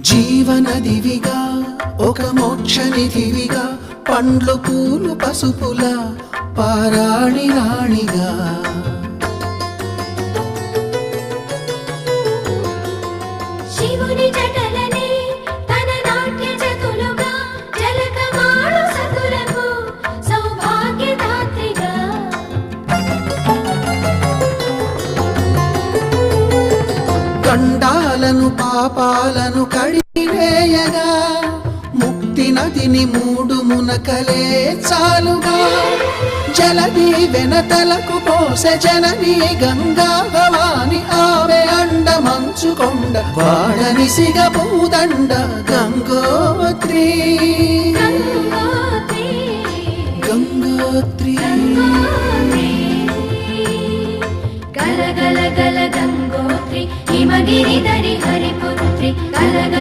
జీవనదివిగా ఒక మోక్షనిధివిగా పండ్లు పూలు పసుపుల పారాణి రాణిగా శివుని జటలనే తన నాట్య చతులుగా జలకమాడు సతులకు సౌభాగ్యదాత్రిగా గండాలను పాపాలను కడివేయగా ముక్తి నదిని మూడు మునకలే చాలుగా జలది వెనతలకు పోసె జనని గంగా భవాని ఆమె అండ మంచుకొండ వాడని సిగ పూదండ గంగోత్రి గంగోత్రి గల గల గల గంగోత్రి హిమగిరి ధరి హరిపుత్రి గల